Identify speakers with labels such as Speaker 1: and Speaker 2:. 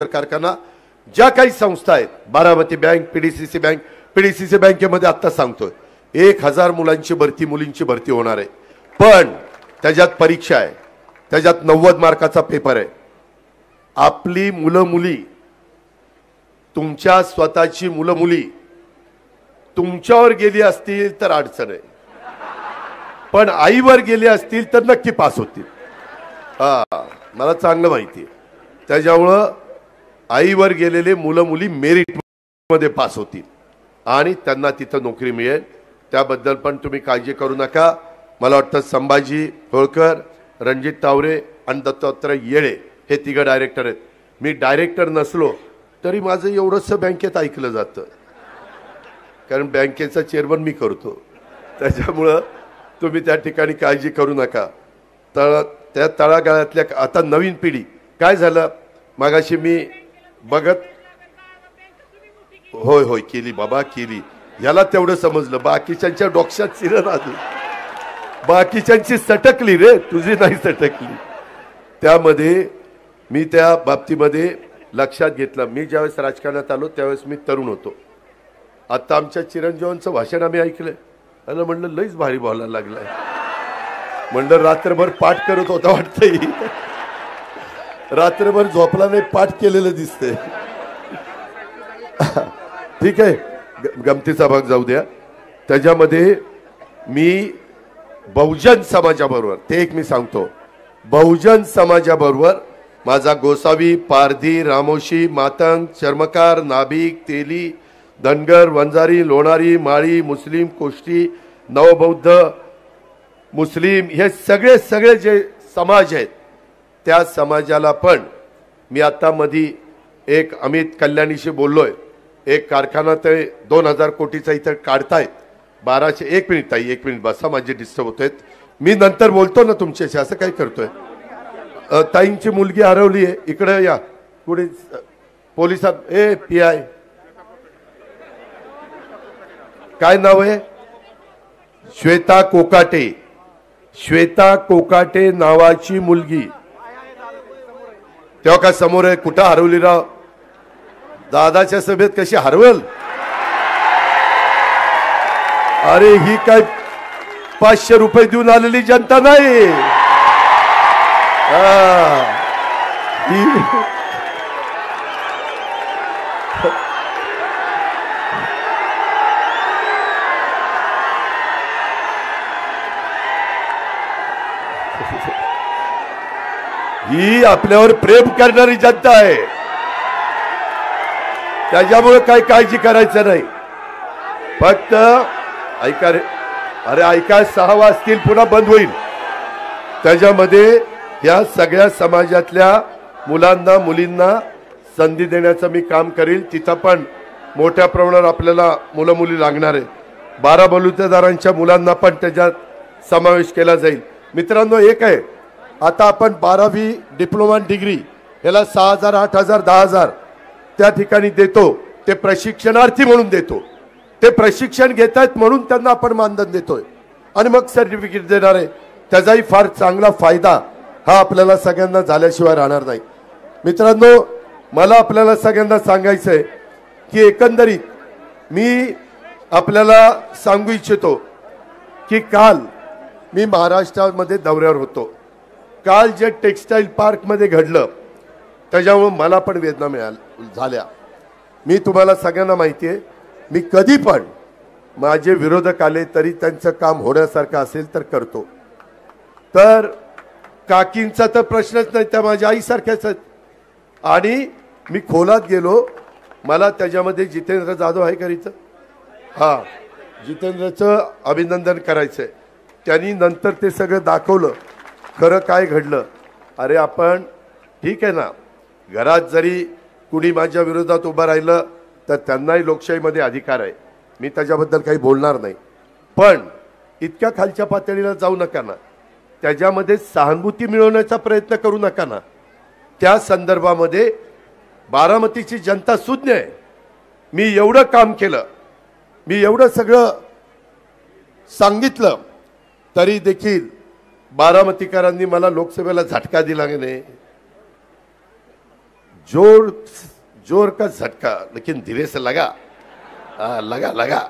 Speaker 1: कारखाना ज्या काही संस्था आहेत, बारामती बँक, पीडीसीसी बँकेमध्ये आता सांगतोय 1000 मुलांची भरती, मुलींची भरती होणार आहे। पण त्याच्यात परीक्षा आहे, त्याच्यात 90 मार्काचा पेपर आहे। आपली मुलं मुली, तुमच्या स्वतःची मुलं मुली तुमच्यावर गेली असतील तर अडचण आहे, पण आईवर गेली असतील तर नक्की पास होतील। मला चांगलं माहिती आहे। त्याच्यामुळं आईवर गेलेले मुलं मुली मेरिट मध्ये पास होतील आणि त्यांना तिथं नोकरी मिळेल। त्याबद्दल पण तुम्ही काळजी करू नका। मला वाटतं संभाजी होळकर, रणजित तावरे आणि दत्तात्रय येळे हे तिघ डायरेक्टर आहेत। मी डायरेक्टर नसलो तरी माझं एवढंच बँकेत ऐकलं जातं, कारण बँकेचा चेअरमन मी करतो। त्याच्यामुळं तुम्ही त्या ठिकाणी काळजी करू नका। त्या तळागाळातल्या आता नवीन पिढी काय झालं, मागाशी मी बघत होय होय केली बाबा केली, याला तेवढं समजलं, बाकीच्यांच्या डोक्यात शिरन अजून, बाकीच्यांची सटकली रे, तुझी नाही सटकली। त्यामध्ये मी त्या बाबतीमध्ये लक्षात घेतलं। मी ज्यावेळेस राजकारणात आलो त्यावेळेस मी तरुण होतो। आता आमच्या चिरंजीवांचं भाषण आम्ही ऐकलं, आणि म्हणलं लईच भारी बोलायला लागलाय, म्हणलं रात्रभर पाठ करत होता वाटतंय, रात्रभर झोपला नाही, पाठ केलेलं दिसतंय। ठीक आहे, गमतीचा भाग जाऊ द्या। त्याच्यामध्ये मी बहुजन समाजाबरोबर, ते एक मी सांगतो, बहुजन समाजाबरोबर माझा गोसावी, पारधी, रामोशी, मातंग, चर्मकार, नाभिक, तेली, धनगर, वंजारी, लोणारी, माळी, मुस्लिम, कोष्टी, नवबौद्ध, मुस्लिम, हे सगळे जे समाज आहेत त्या समाजाला पण मी आता मधी एक अमित कल्याणीशी बोललोय। एक कारखाना ते 2000 कोटीचा इथं काढतायत, 1200। एक मिनिट ताई, एक मिनिट बसा, माझे डिस्टर्ब होत। मी नंतर बोलतो ना तुमच्याशी, असं काय करतोय। ताईंची मुलगी हरवली आहे, इकडे या, पुढे पोलिसात। PI काय नाव आहे? श्वेता कोकाटे, श्वेता कोकाटे नावाची मुलगी। तेव्हा का समोर आहे, कुठं हरवली राव? दादाच्या सभेत कशी हरवल? अरे ही काय 500 रुपये देऊन आलेली जनता नाही। ही आपल्यावर प्रेम करणारी जनता आहे, त्याच्यामुळे काही काळजी करायचं नाही। फक्त ऐका रे, अरे ऐका, 6 वाजतील पुन्हा बंद होईल। त्याच्यामध्ये या सगळ्या समाजातल्या मुलांना मुलींना संधी देण्याचं मी काम करील। तिथं पण मोठ्या प्रमाणावर आपल्याला मुलं मुली लागणार आहे। 12 बलुतेदारांच्या मुलांना पण त्याच्यात समावेश केला जाईल। मित्रांनो, एक आहे, आता आपण 12वी डिप्लोमा डिग्री याला 6000, 8000, 10000 त्या ठिकाणी देतो, ते प्रशिक्षणार्थी म्हणून देतो। ते प्रशिक्षण घेत आहेत म्हणून त्यांना आपण मानधन देतोय आणि मग सर्टिफिकेट देणार आहे। त्याचाही फार चांगला फायदा हा आपल्याला सगळ्यांना झाल्याशिवाय राहणार नाही। मित्रांनो, मला आपल्याला सगळ्यांना सांगायचं आहे की एकंदरीत मी आपल्याला सांगू इच्छितो की काल मी महाराष्ट्रामध्ये दौऱ्यावर होतो। काल जे टेक्सटाईल पार्क मध्ये घडलं त्याच्यामुळे मला पण वेदना झाल्या। मी तुम्हाला सगळ्यांना माहिती आहे, मी कधी पण माझे विरोधक आले तरी त्यांचं काम होण्यासारखं असेल तर करतो। तर काकींचा तर प्रश्नच नाही, त्या माझ्या आईसारख्याच आहेत। आणि मी खोलात गेलो, मला त्याच्यामध्ये जितेंद्र जाधव आहे करीचं, जितेंद्रचं अभिनंदन करायचंय। त्यांनी नंतर ते सगळं दाखवलं, खरं काय घडलं। अरे आपण ठीक आहे ना, घरात जरी कुणी माझ्या विरोधात उभं राहिलं तर त्यांनाही लोकशाहीमध्ये अधिकार आहे, मी त्याच्याबद्दल काही बोलणार नाही। पण इतक्या खालच्या पातळीला जाऊ नका ना, त्याच्यामध्ये सहानुभूती मिळवण्याचा प्रयत्न करू नका ना। त्या संदर्भामध्ये बारामतीची जनता सुज्ञ आहे। मी एवढं काम केलं, मी एवढं सगळं सांगितलं, तरी देखील बारामतीकरांनी मला लोकसभेला झटका दिला की नाही। जोर जोर का झटका लेकिन धीरे से लगा लगा लगा